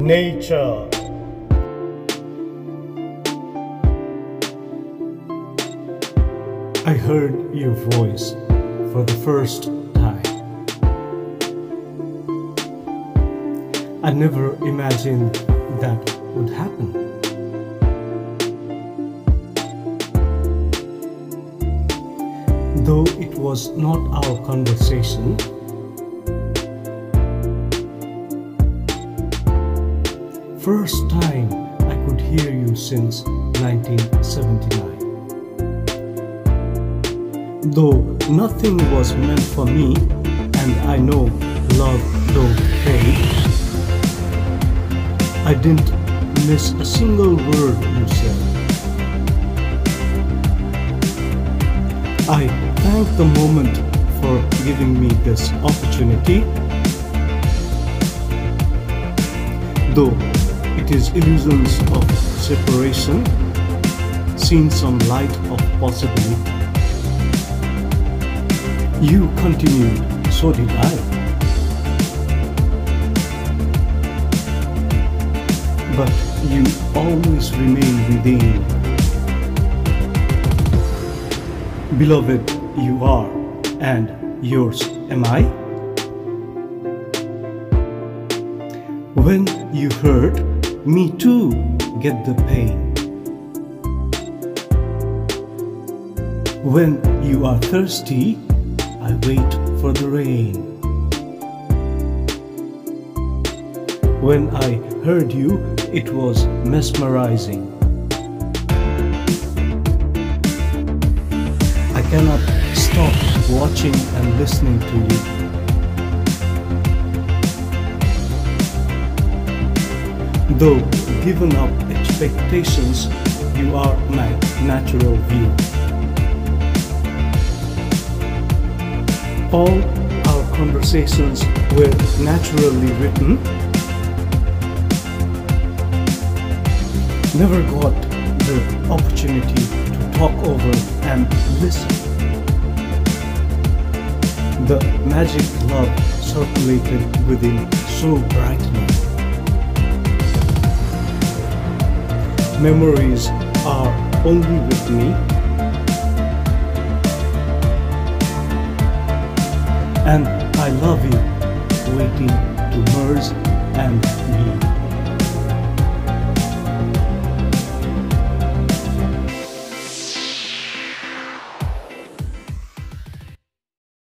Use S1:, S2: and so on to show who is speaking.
S1: nature. I heard your voice for the first time. I never imagined that would happen. Though it was not our conversation, first time I could hear you since 1979. Though nothing was meant for me, and I know love don't pay, I didn't miss a single word you said. I thank the moment for giving me this opportunity. Though it is illusions of separation, seen some light of possibility. You continued, so did I. But you always remain within. Beloved, you are, and yours am I. When you hurt, me too get the pain. When you are thirsty, I wait for the rain. When I heard you, it was mesmerizing. I cannot stop watching and listening to you. Though given up expectations, you are my natural view. All our conversations were naturally written. Never got the opportunity to talk over and listen. The magic love circulated within so brightly. Memories are only with me, and I love you, waiting to merge and be.